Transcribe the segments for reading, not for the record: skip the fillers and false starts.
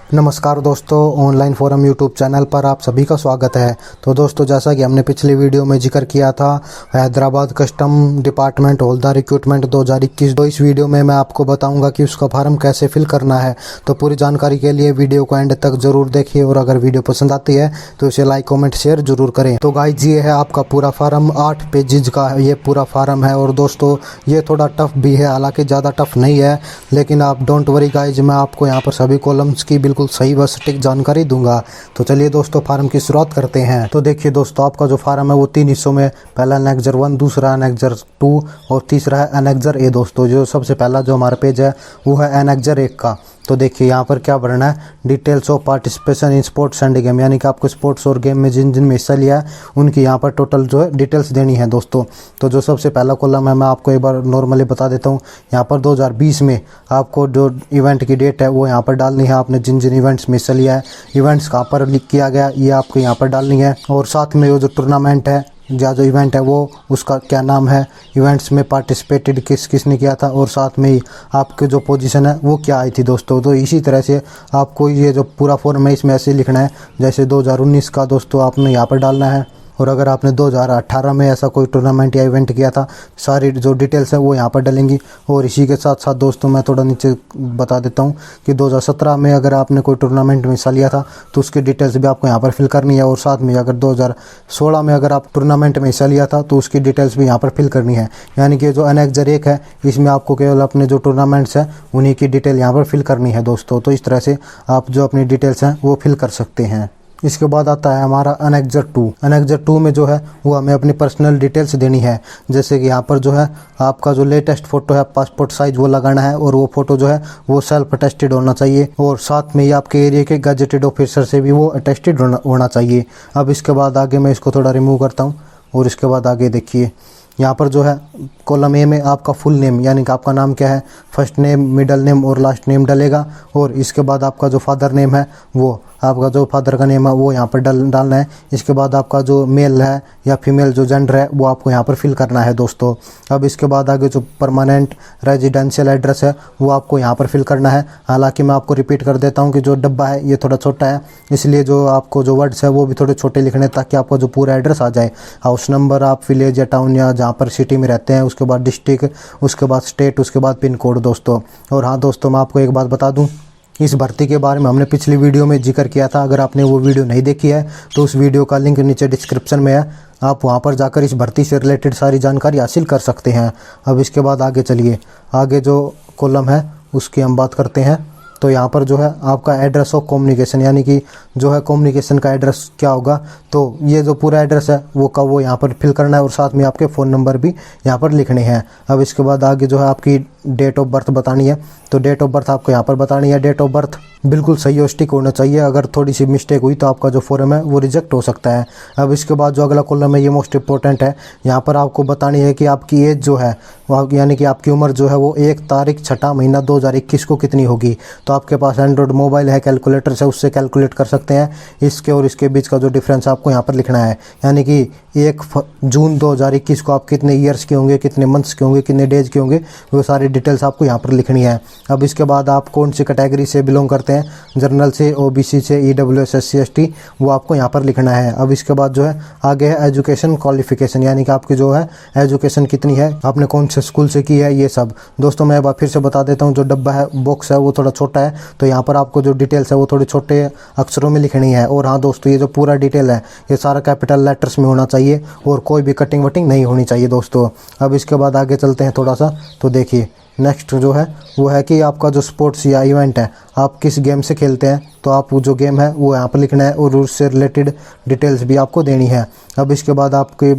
नमस्कार दोस्तों, online forum YouTube channel पर आप सभी का स्वागत है। तो दोस्तों, जैसा कि हमने पिछली वीडियो में जिक्र किया था हैदराबाद कस्टम डिपार्टमेंट हवलदार रिक्रूटमेंट 2021, तो इस वीडियो में मैं आपको बताऊंगा कि उसका फॉर्म कैसे फिल करना है। तो पूरी जानकारी के लिए वीडियो को एंड तक जरूर देखिए और अगर वीडियो पसंद आती है तो इसे लाइक कमेंट शेयर जरूर करें। तो गाइज, ये है आपका पूरा फॉर्म, 8 पेजेज का ये पूरा फॉर्म है। और दोस्तों, ये थोड़ा टफ भी है, हालांकि ज़्यादा टफ नहीं है, लेकिन आप डोंट वरी गाइज, मैं आपको यहाँ पर सभी कॉलम्स की बिल्कुल सही व सटीक जानकारी दूंगा। तो चलिए दोस्तों, फार्म की शुरुआत करते हैं। तो देखिए दोस्तों, आपका जो फार्म है वो 3 हिस्सों में, पहला एनेक्जर 1, दूसरा एनेक्जर 2 और तीसरा है एनेक्जर ए। दोस्तों, जो सबसे पहला जो हमारा पेज है वो है एनेक्जर 1 का। तो देखिए यहाँ पर क्या भरना है, details of participation in sports end game, यानी कि आपको स्पोर्ट्स और गेम में जिन जिन में हिस्सा लिया है उनकी यहाँ पर टोटल जो है डिटेल्स देनी है दोस्तों। तो जो सबसे पहला कॉलम है मैं आपको एक बार नॉर्मली बता देता हूँ। यहाँ पर 2020 में आपको जो इवेंट की डेट है वो यहाँ पर डालनी है, आपने जिन जिन इवेंट्स में हिस्सा लिया है, इवेंट्स कहाँ पर लिख किया गया ये आपको यहाँ पर डालनी है। और साथ में वो जो टूर्नामेंट है या जो इवेंट है वो उसका क्या नाम है, इवेंट्स में पार्टिसिपेटेड किस किसने किया था, और साथ में ही आपके जो पोजीशन है वो क्या आई थी दोस्तों। तो इसी तरह से आपको ये जो पूरा फॉर्म है इसमें ऐसे लिखना है जैसे 2019 का दोस्तों आपने यहाँ पर डालना है। और अगर आपने 2018 में ऐसा कोई टूर्नामेंट या इवेंट किया था, सारी जो डिटेल्स है वो यहाँ पर डलेंगी। और इसी के साथ साथ दोस्तों मैं थोड़ा नीचे बता देता हूँ कि 2017 में अगर आपने कोई टूर्नामेंट में हिस्सा लिया था तो उसकी डिटेल्स भी आपको यहाँ पर फिल करनी है। और साथ में अगर 2016 में अगर आप टूर्नामेंट में हिस्सा लिया था तो उसकी डिटेल्स भी यहाँ पर फिल करनी है। यानी कि जो एनेक्जर 1 है इसमें आपको केवल अपने जो टूर्नामेंट्स हैं उन्हीं की डिटेल यहाँ पर फिल करनी है दोस्तों। तो इस तरह से आप जो अपनी डिटेल्स हैं वो फिल कर सकते हैं। इसके बाद आता है हमारा एनेक्जर 2। एनेक्जर 2 में जो है वो हमें अपनी पर्सनल डिटेल्स देनी है। जैसे कि यहाँ पर जो है आपका जो लेटेस्ट फ़ोटो है पासपोर्ट साइज़ वो लगाना है, और वो फ़ोटो जो है वो सेल्फ अटेस्टेड होना चाहिए, और साथ में ही आपके एरिया के गजेटेड ऑफिसर से भी वो अटेस्टेड होना चाहिए। अब इसके बाद आगे मैं इसको थोड़ा रिमूव करता हूँ और इसके बाद आगे देखिए यहाँ पर जो है कॉलम ए में आपका फुल नेम, यानी कि आपका नाम क्या है, फर्स्ट नेम, मिडल नेम और लास्ट नेम डलेगा। और इसके बाद आपका जो फादर नेम है वो आपका जो फादर का नेम है वो यहाँ पर डालना है। इसके बाद आपका जो मेल है या फीमेल जो जेंडर है वो आपको यहाँ पर फिल करना है दोस्तों। अब इसके बाद आगे जो परमानेंट रेजिडेंशियल एड्रेस है वो आपको यहाँ पर फिल करना है। हालांकि मैं आपको रिपीट कर देता हूँ कि जो डब्बा है ये थोड़ा छोटा है, इसलिए जो आपको जो वर्ड्स है वो भी थोड़े छोटे लिखने हैं ताकि आपका जो पूरा एड्रेस आ जाए। हाउस नंबर, आप विलेज या टाउन या जहाँ पर सिटी में रहते हैं, उसके बाद डिस्ट्रिक्ट, उसके बाद स्टेट, उसके बाद पिन कोड दोस्तों। और हाँ दोस्तों, मैं आपको एक बात बता दूँ, इस भर्ती के बारे में हमने पिछली वीडियो में जिक्र किया था। अगर आपने वो वीडियो नहीं देखी है तो उस वीडियो का लिंक नीचे डिस्क्रिप्शन में है, आप वहां पर जाकर इस भर्ती से रिलेटेड सारी जानकारी हासिल कर सकते हैं। अब इसके बाद आगे चलिए, आगे जो कॉलम है उसकी हम बात करते हैं। तो यहाँ पर जो है आपका एड्रेस ऑफ कम्युनिकेशन, यानी कि जो है कम्युनिकेशन का एड्रेस क्या होगा, तो ये जो पूरा एड्रेस है वो यहाँ पर फिल करना है, और साथ में आपके फ़ोन नंबर भी यहाँ पर लिखने हैं। अब इसके बाद आगे जो है आपकी डेट ऑफ बर्थ बतानी है। तो डेट ऑफ बर्थ आपको यहाँ पर बतानी है। डेट ऑफ बर्थ बिल्कुल सही और स्टिक होना चाहिए, अगर थोड़ी सी मिस्टेक हुई तो आपका जो फॉर्म है वो रिजेक्ट हो सकता है। अब इसके बाद जो अगला कॉलम है ये मोस्ट इंपॉर्टेंट है। यहाँ पर आपको बतानी है कि आपकी एज जो है यानी कि आपकी उम्र जो है वो 1 तारीख 6 महीना 2021 को कितनी होगी। तो आपके पास एंड्रॉयड मोबाइल है, कैलकुलेटर से उससे कैलकुलेट कर सकते हैं। इसके और इसके बीच का जो डिफरेंस आपको यहाँ पर लिखना है, यानी कि 1 जून 2021 को आप कितने ईयर्स के होंगे, कितने मंथ्स के होंगे, कितने डेज के होंगे, वो सारी डिटेल्स आपको यहाँ पर लिखनी है। अब इसके बाद आप कौन सी कैटेगरी से बिलोंग करते हैं, जनरल से, ओबीसी से, ईडब्ल्यूएस, एससी, एसटी, वो आपको यहाँ पर लिखना है। अब इसके बाद जो है आगे है एजुकेशन क्वालिफिकेशन, यानी कि आपकी जो है एजुकेशन कितनी है, आपने कौन से स्कूल से की है, ये सब। दोस्तों मैं एक बार फिर से बता देता हूँ, जो डब्बा है, बॉक्स है, वो थोड़ा छोटा है, तो यहाँ पर आपको जो डिटेल्स है वो थोड़े छोटे अक्षरों में लिखनी है। और हाँ दोस्तों, ये जो पूरा डिटेल है ये सारा कैपिटल लेटर्स में होना चाहिए और कोई भी कटिंग वटिंग नहीं होनी चाहिए दोस्तों। अब इसके बाद आगे चलते हैं थोड़ा सा। तो देखिए नेक्स्ट जो है वो है कि आपका जो स्पोर्ट्स या इवेंट है, आप किस गेम से खेलते हैं, तो आप जो गेम है वो यहाँ पर लिखना है और उससे रिलेटेड डिटेल्स भी आपको देनी है। अब इसके बाद आपके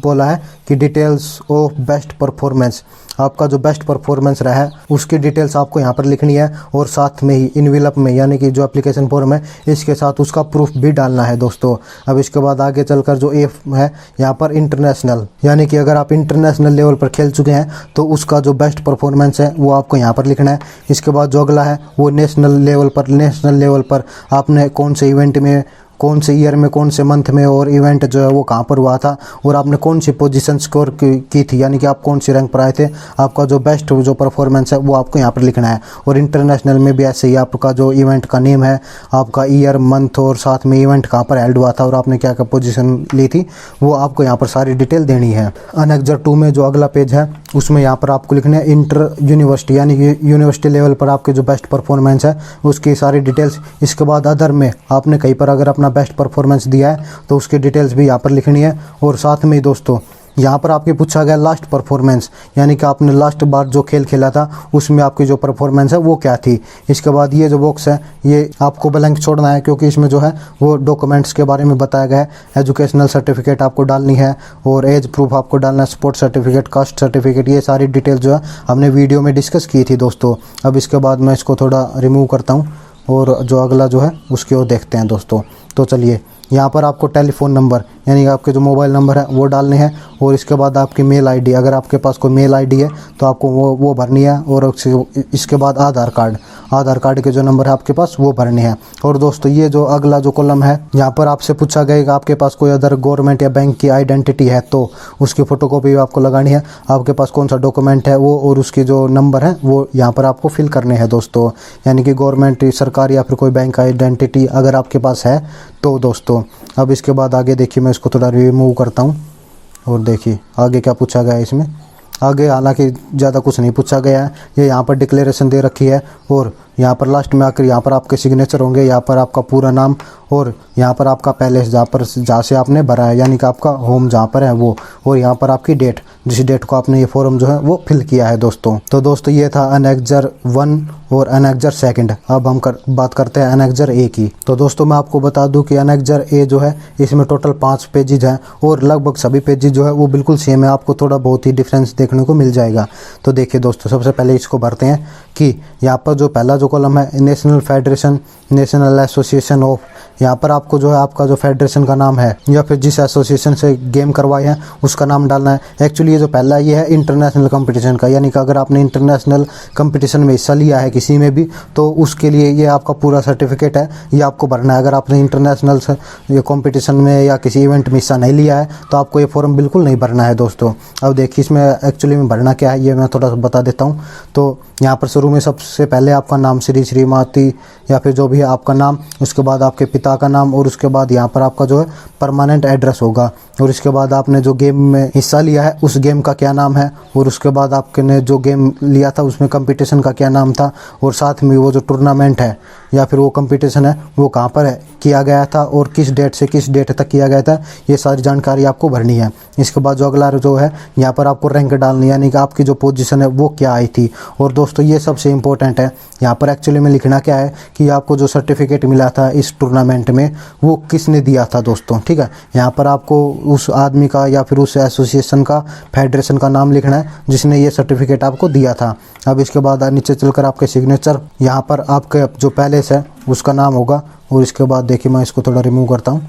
बोला है कि डिटेल्स ऑफ बेस्ट परफॉर्मेंस, आपका जो बेस्ट परफॉर्मेंस रहा है उसकी डिटेल्स आपको यहाँ पर लिखनी है, और साथ में ही इनवेलप में, यानी कि जो एप्लीकेशन फॉर्म है इसके साथ उसका प्रूफ भी डालना है दोस्तों। अब इसके बाद आगे चलकर जो ए है यहाँ पर इंटरनेशनल, यानी कि अगर आप इंटरनेशनल लेवल पर खेल चुके हैं तो उसका जो बेस्ट परफॉर्मेंस है वो आपको यहाँ पर लिखना है। इसके बाद जो अगला है वो नेशनल लेवल पर आपने कौन से इवेंट में कौन से ईयर में, कौन से मंथ में, और इवेंट जो है वो कहाँ पर हुआ था, और आपने कौन सी पोजीशन स्कोर की थी, यानी कि आप कौन सी रैंक पर आए थे। आपका जो बेस्ट जो परफॉर्मेंस है वो आपको यहाँ पर लिखना है। और इंटरनेशनल में भी ऐसे ही आपका जो इवेंट का नेम है, आपका ईयर, मंथ, और साथ में इवेंट कहाँ पर हेल्ड हुआ था और आपने क्या क्या पोजीशन ली थी, वो आपको यहाँ पर सारी डिटेल देनी है। अनेक्जर 2 में जो अगला पेज है उसमें यहाँ पर आपको लिखना है इंटर यूनिवर्सिटी, यानी कि यूनिवर्सिटी लेवल पर आपके जो बेस्ट परफॉर्मेंस है उसकी सारी डिटेल्स। इसके बाद अदर में आपने कहीं पर अगर अपना बेस्ट परफॉर्मेंस दिया है तो उसकी डिटेल्स भी यहाँ पर लिखनी है। और साथ में दोस्तों यहाँ पर आपके पूछा गया लास्ट परफॉर्मेंस, यानी कि आपने लास्ट बार जो खेल खेला था उसमें आपकी जो परफॉर्मेंस है वो क्या थी। इसके बाद ये जो बॉक्स है ये आपको ब्लैंक छोड़ना है, क्योंकि इसमें जो है वो डॉक्यूमेंट्स के बारे में बताया गया है। एजुकेशनल सर्टिफिकेट आपको डालनी है, और एज प्रूफ आपको डालना है, स्पोर्ट्स सर्टिफिकेट, कास्ट सर्टिफिकेट, ये सारी डिटेल जो है हमने वीडियो में डिस्कस की थी दोस्तों। अब इसके बाद मैं इसको थोड़ा रिमूव करता हूँ और जो अगला जो है उसकी ओर देखते हैं दोस्तों। तो चलिए, यहाँ पर आपको टेलीफोन नंबर, यानी कि आपके जो मोबाइल नंबर है वो डालने हैं, और इसके बाद आपकी मेल आईडी, अगर आपके पास कोई मेल आईडी है तो आपको वो भरनी है। और इसके बाद आधार कार्ड के जो नंबर है आपके पास वो भरने हैं। और दोस्तों ये जो अगला जो कॉलम है यहाँ पर आपसे पूछा गया कि आपके पास कोई अदर गवर्नमेंट या बैंक की आइडेंटिटी है तो उसकी फ़ोटोकॉपी आपको लगानी है। आपके पास कौन सा डॉक्यूमेंट है वो, और उसकी जो नंबर है वो यहाँ पर आपको फिल करने हैं दोस्तों, यानी कि गवर्नमेंट, सरकार या फिर कोई बैंक आइडेंटिटी अगर आपके पास है तो दोस्तों। अब इसके बाद आगे देखिए, मैं इसको थोड़ा रिमूव करता हूँ और देखिए आगे क्या पूछा गया है इसमें। आगे हालांकि ज़्यादा कुछ नहीं पूछा गया है, ये यहाँ पर डिक्लेरेशन दे रखी है, और यहाँ पर लास्ट में आकर यहाँ पर आपके सिग्नेचर होंगे, यहाँ पर आपका पूरा नाम, और यहाँ पर आपका पैलेस जहाँ से आपने भरा है, यानी कि आपका होम जहाँ पर है वो, और यहाँ पर आपकी डेट, जिस डेट को आपने ये फॉर्म जो है वो फिल किया है दोस्तों। तो दोस्तों ये था अनेक्जर 1 और अनेक्जर 2। अब हम बात करते हैं अनेक्जर ए की। तो दोस्तों मैं आपको बता दूं कि अनेक्जर ए जो है इसमें टोटल 5 पेजेज हैं, और लगभग सभी पेजेज जो है वो बिल्कुल सेम है, आपको थोड़ा बहुत ही डिफरेंस देखने को मिल जाएगा। तो देखिए दोस्तों, सबसे पहले इसको भरते हैं कि यहाँ पर जो पहला जो कॉलम है national federation, national association of, यहाँ पर आपको जो है आपका जो फेडरेशन का नाम है या फिर जिस एसोसिएशन से गेम करवाए हैं उसका नाम डालना है। एक्चुअली ये जो पहला ये है इंटरनेशनल कंपटीशन का, यानी कि अगर आपने इंटरनेशनल कंपटीशन में हिस्सा लिया है किसी में भी तो उसके लिए ये आपका पूरा सर्टिफिकेट है, ये आपको भरना है। अगर आपने इंटरनेशनल ये कंपटीशन में या किसी इवेंट में हिस्सा नहीं लिया है तो आपको ये फॉर्म बिल्कुल नहीं भरना है दोस्तों। अब देखिए इसमें एक्चुअली में भरना क्या है ये मैं थोड़ा सा बता देता हूँ। तो यहाँ पर शुरू में सबसे पहले आपका नाम श्री श्रीमती या फिर जो भी है आपका नाम, उसके बाद आपके पिता का नाम, और उसके बाद यहाँ पर आपका जो है परमानेंट एड्रेस होगा, और इसके बाद आपने जो गेम में हिस्सा लिया है उस गेम का क्या नाम है, और उसके बाद आपने जो गेम लिया था उसमें कंपटीशन का क्या नाम था, और साथ में वो जो टूर्नामेंट है या फिर वो कंपटीशन है वो कहाँ पर है किया गया था और किस डेट से किस डेट तक किया गया था, ये सारी जानकारी आपको भरनी है। इसके बाद जो अगला जो है यहाँ पर आपको रैंक डालनी, यानी कि आपकी जो पोजीशन है वो क्या आई थी। और दोस्तों ये सबसे इम्पोर्टेंट है, यहाँ पर एक्चुअली में लिखना क्या है कि आपको जो सर्टिफिकेट मिला था इस टूर्नामेंट में वो किसने दिया था दोस्तों, ठीक है। यहाँ पर आपको उस आदमी का या फिर उस एसोसिएशन का, फेडरेशन का नाम लिखना है जिसने ये सर्टिफिकेट आपको दिया था। अब इसके बाद नीचे चलकर आपके सिग्नेचर, यहाँ पर आपके जो पैलेस है उसका नाम होगा, और इसके बाद देखिए मैं इसको थोड़ा रिमूव करता हूँ,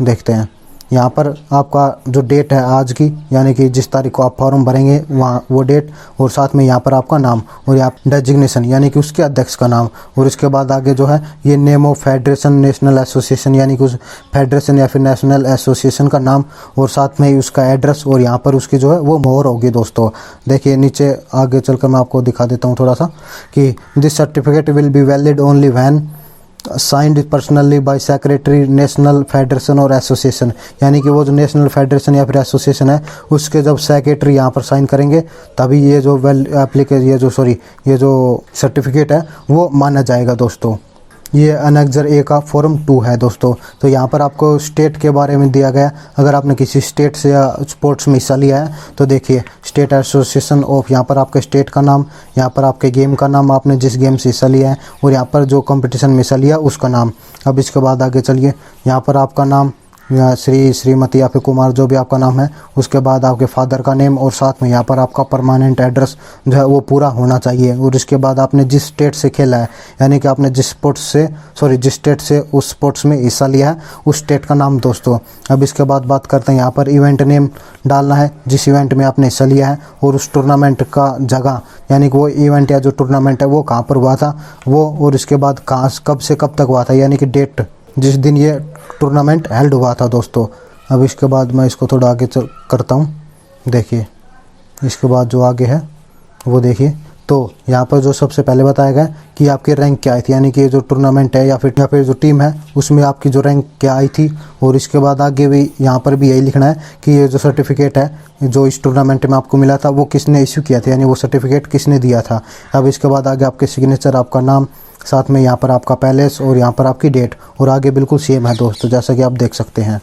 देखते हैं यहाँ पर आपका जो डेट है आज की, यानी कि जिस तारीख को आप फॉर्म भरेंगे वहाँ वो डेट, और साथ में यहाँ पर आपका नाम और यहाँ डेजिग्नेशन यानी कि उसके अध्यक्ष का नाम, और इसके बाद आगे जो है ये name of federation national association, यानी कि उस फेडरेशन या फिर नेशनल एसोसिएशन का नाम, और साथ में ही उसका एड्रेस, और यहाँ पर उसकी जो है वो मोहर होगी दोस्तों। देखिए नीचे आगे चलकर मैं आपको दिखा देता हूँ थोड़ा सा कि this certificate will be valid only when signed personally bye secretary national federation और एसोसिएशन, यानी कि वो जो नेशनल फेडरेशन या फिर एसोसिएशन है उसके जब सेक्रेटरी यहाँ पर साइन करेंगे तभी ये जो ये जो सर्टिफिकेट है वो माना जाएगा दोस्तों। ये अनेक्जर ए का फॉर्म 2 है दोस्तों। तो यहाँ पर आपको स्टेट के बारे में दिया गया, अगर आपने किसी स्टेट से या स्पोर्ट्स में हिस्सा लिया है तो देखिए स्टेट एसोसिएशन ऑफ, यहाँ पर आपके स्टेट का नाम, यहाँ पर आपके गेम का नाम, आपने जिस गेम से हिस्सा लिया है, और यहाँ पर जो कंपटीशन में हिस्सा लिया उसका नाम। अब इसके बाद आगे चलिए, यहाँ पर आपका नाम या श्री श्रीमती या फिर कुमार जो भी आपका नाम है, उसके बाद आपके फादर का नेम, और साथ में यहाँ पर आपका परमानेंट एड्रेस जो है वो पूरा होना चाहिए। और इसके बाद आपने जिस स्टेट से खेला है, यानी कि आपने जिस स्टेट से उस स्पोर्ट्स में हिस्सा लिया है उस स्टेट का नाम दोस्तों। अब इसके बाद बात करते हैं, यहाँ पर इवेंट नेम डालना है जिस इवेंट में आपने हिस्सा लिया है, और उस टूर्नामेंट का जगह, यानी कि वो इवेंट या जो टूर्नामेंट है वो कहाँ पर हुआ था वो, और इसके बाद कहाँ कब से कब तक हुआ था, यानी कि डेट जिस दिन ये टूर्नामेंट हेल्ड हुआ था दोस्तों। अब इसके बाद मैं इसको थोड़ा आगे करता हूँ। देखिए इसके बाद जो आगे है वो देखिए, तो यहाँ पर जो सबसे पहले बताया गया कि आपकी रैंक क्या आई थी, यानी कि जो टूर्नामेंट है या फिर जो टीम है उसमें आपकी जो रैंक क्या आई थी। और इसके बाद आगे भी यहाँ पर भी यही लिखना है कि ये जो सर्टिफिकेट है जो इस टूर्नामेंट में आपको मिला था वो किसने इश्यू किया था, यानी वो सर्टिफिकेट किसने दिया था। अब इसके बाद आगे आपके सिग्नेचर, आपका नाम, साथ में यहाँ पर आपका पैलेस और यहाँ पर आपकी डेट, और आगे बिल्कुल सेम है दोस्तों जैसा कि आप देख सकते हैं।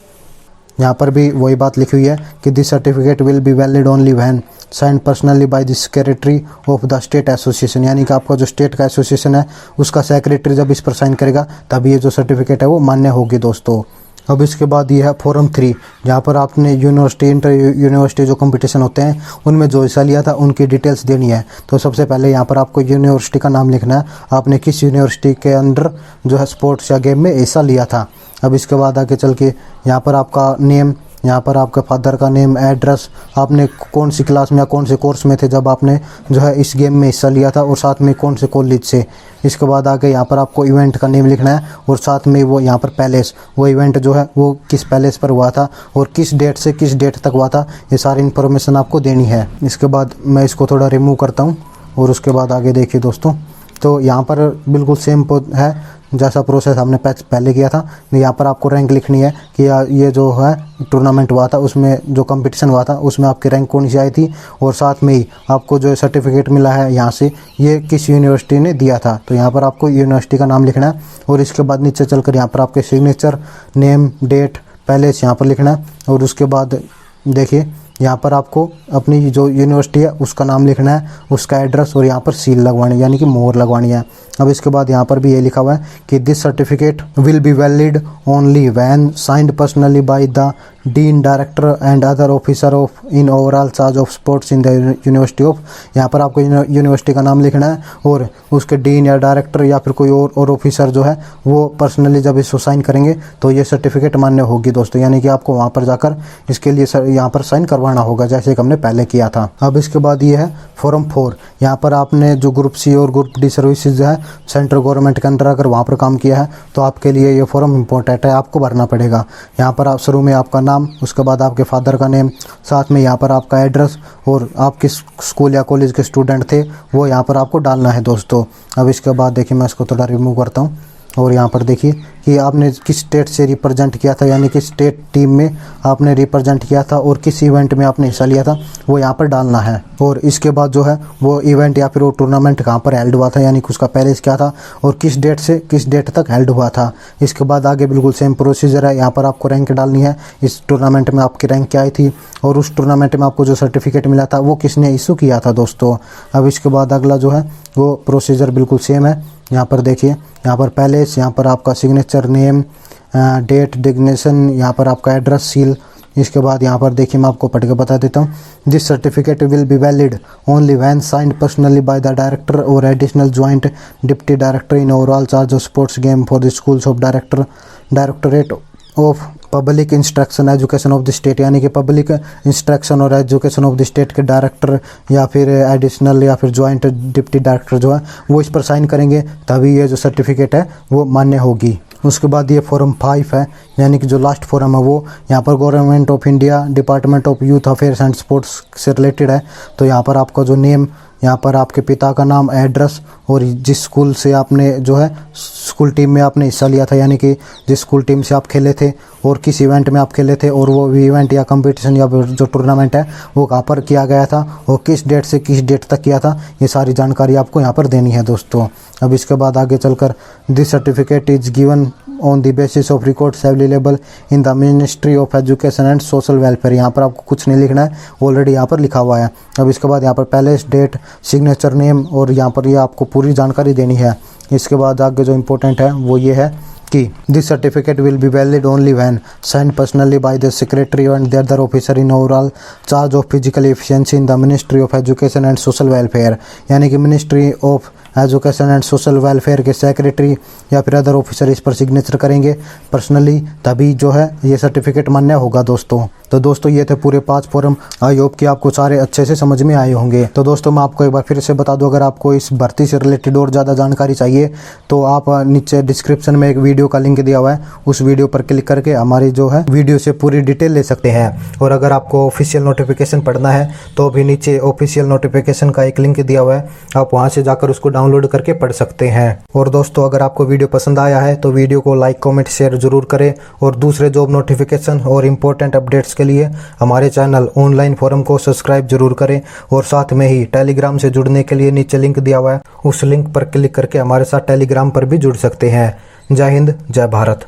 यहाँ पर भी वही बात लिखी हुई है कि this certificate will be valid only when signed personally by the secretary of the state association, यानी कि आपका जो स्टेट का एसोसिएशन है उसका सेक्रेटरी जब इस पर साइन करेगा तभी ये जो सर्टिफिकेट है वो मान्य होगी दोस्तों। अब इसके बाद ये है फॉरम 3, जहाँ पर आपने यूनिवर्सिटी, इंटर यूनिवर्सिटी जो कंपटीशन होते हैं उनमें जो हिस्सा लिया था उनकी डिटेल्स देनी है। तो सबसे पहले यहाँ पर आपको यूनिवर्सिटी का नाम लिखना है, आपने किस यूनिवर्सिटी के अंडर जो है स्पोर्ट्स या गेम में हिस्सा लिया था। अब इसके बाद आगे चल के यहाँ पर आपका नेम, यहाँ पर आपके फादर का नेम, एड्रेस, आपने कौन सी क्लास में या कौन से कोर्स में थे जब आपने जो है इस गेम में हिस्सा लिया था, और साथ में कौन से कॉलेज से। इसके बाद आगे यहाँ पर आपको इवेंट का नेम लिखना है, और साथ में वो यहाँ पर पैलेस, वो इवेंट जो है वो किस पैलेस पर हुआ था और किस डेट से किस डेट तक हुआ था, ये सारी इन्फॉर्मेशन आपको देनी है। इसके बाद मैं इसको थोड़ा रिमूव करता हूँ और उसके बाद आगे देखिए दोस्तों, तो यहाँ पर बिल्कुल सेम है जैसा प्रोसेस हमने पहले किया था। यहाँ पर आपको रैंक लिखनी है कि ये जो है टूर्नामेंट हुआ था उसमें जो कंपटीशन हुआ था उसमें आपकी रैंक कौन सी आई थी, और साथ में ही आपको जो सर्टिफिकेट मिला है यहाँ से ये किस यूनिवर्सिटी ने दिया था। तो यहाँ पर आपको यूनिवर्सिटी का नाम लिखना है, और इसके बाद नीचे चलकर यहाँ पर आपके सिग्नेचर, नेम, डेट, पैलेस यहाँ पर लिखना है। और उसके बाद देखिए यहाँ पर आपको अपनी जो यूनिवर्सिटी है उसका नाम लिखना है, उसका एड्रेस, और यहाँ पर सील लगवानी यानी कि मोहर लगवानी है। अब इसके बाद यहाँ पर भी ये लिखा हुआ है कि this certificate will be valid only when signed personally by the dean, director and other officer of in overall charge of sports in the university of. यहाँ पर आपको यूनिवर्सिटी का नाम लिखना है, और उसके डीन या डायरेक्टर या फिर कोई और ऑफिसर जो है वो पर्सनली जब इसको साइन करेंगे तो ये सर्टिफिकेट मान्य होगी दोस्तों, यानी कि आपको वहाँ पर जाकर इसके लिए यहाँ पर साइन करवाना होगा जैसे कि हमने पहले किया था। अब इसके बाद ये है फॉर्म 4, यहाँ पर आपने जो ग्रुप सी और ग्रुप डी सर्विसेज जो है सेंट्रल गवर्नमेंट के अंदर अगर वहाँ पर काम किया है तो आपके लिए ये फॉर्म इंपॉर्टेंट है, आपको भरना पड़ेगा। यहाँ पर आप शुरू में आपका नाम, उसके बाद आपके फादर का नेम, साथ में यहाँ पर आपका एड्रेस, और आप किस स्कूल या कॉलेज के स्टूडेंट थे वो यहाँ पर आपको डालना है दोस्तों। अब इसके बाद देखिए मैं इसको थोड़ा रिमूव करता हूँ, और यहाँ पर देखिए कि आपने किस स्टेट से रिप्रेजेंट किया था, यानी कि स्टेट टीम में आपने रिप्रेजेंट किया था और किस इवेंट में आपने हिस्सा लिया था वो यहाँ पर डालना है। और इसके बाद जो है वो इवेंट या फिर वो टूर्नामेंट कहाँ पर हेल्ड हुआ था, यानी कि उसका पैलेस क्या था और किस डेट से किस डेट तक हेल्ड हुआ था। इसके बाद आगे बिल्कुल सेम प्रोसीजर है, यहाँ पर आपको रैंक डालनी है, इस टूर्नामेंट में आपकी रैंक क्या आई थी और उस टूर्नामेंट में आपको जो सर्टिफिकेट मिला था वो किसने इशू किया था दोस्तों। अब इसके बाद अगला जो है वो प्रोसीजर बिल्कुल सेम है। यहाँ पर देखिए, यहाँ पर पैलेस, यहाँ पर आपका सिग्नेचर, नेम, डेट, डिग्नेशन, यहाँ पर आपका एड्रेस, सील। इसके बाद यहाँ पर देखिए मैं आपको पढ़ के बता देता हूँ। This certificate will be valid only when signed personally by the director और additional joint deputy director in overall charge of sports game for the schools of directorate of public instruction education of the state, यानी कि public instruction और education of the state के director या फिर additional या फिर joint deputy director जो है वो इस पर साइन करेंगे तभी ये जो सर्टिफिकेट है वो मान्य होगी। उसके बाद ये फॉर्म 5 है, यानी कि जो लास्ट फॉर्म है वो यहाँ पर government of India department of youth affairs and sports से रिलेटेड है। तो यहाँ पर आपका जो नेम, यहाँ पर आपके पिता का नाम, एड्रेस, और जिस स्कूल से आपने जो है स्कूल टीम में आपने हिस्सा लिया था, यानी कि जिस स्कूल टीम से आप खेले थे और किस इवेंट में आप खेले थे, और वो इवेंट या कंपटीशन या जो टूर्नामेंट है वो कहाँ पर किया गया था और किस डेट से किस डेट तक किया था, ये सारी जानकारी आपको यहाँ पर देनी है दोस्तों। अब इसके बाद आगे चलकर this certificate is given on the basis of records available in the ministry of education and social welfare. यहाँ पर आपको कुछ नहीं लिखना है, ऑलरेडी यहाँ पर लिखा हुआ है। अब इसके बाद यहाँ पर पैलेस, डेट, सिग्नेचर, नेम, और यहाँ पर ये आपको पूरी जानकारी देनी है। इसके बाद आगे जो इम्पोर्टेंट है वो ये है कि this certificate will be valid only when signed personally by the secretary and the other officer in overall charge of physical efficiency in the ministry of education and social welfare, यानी कि ministry of education and social welfare के secretary या फिर other officer इस पर signature करेंगे personally, तभी जो है ये सर्टिफिकेट मान्य होगा दोस्तों। तो दोस्तों ये थे पूरे 5 फॉर्म। आई होप कि आपको सारे अच्छे से समझ में आए होंगे। तो दोस्तों मैं आपको एक बार फिर से बता दूं, अगर आपको इस भर्ती से रिलेटेड और ज़्यादा जानकारी चाहिए तो आप नीचे डिस्क्रिप्शन में एक वीडियो का लिंक दिया हुआ है, उस वीडियो पर क्लिक करके हमारी जो है वीडियो से पूरी डिटेल ले सकते हैं। और अगर आपको ऑफिशियल नोटिफिकेशन पढ़ना है तो भी नीचे ऑफिशियल नोटिफिकेशन का एक लिंक दिया हुआ है, आप वहां से जाकर उसको डाउनलोड करके पढ़ सकते हैं। और दोस्तों अगर आपको वीडियो पसंद आया है तो वीडियो को लाइक कमेंट शेयर जरूर करें, और दूसरे जॉब नोटिफिकेशन और इम्पोर्टेंट अपडेट्स के लिए हमारे चैनल ऑनलाइन फोरम को सब्सक्राइब जरूर करें। और साथ में ही टेलीग्राम से जुड़ने के लिए नीचे लिंक दिया हुआ है, उस लिंक पर क्लिक करके हमारे साथ टेलीग्राम पर भी जुड़ सकते हैं। जय हिंद, जय भारत।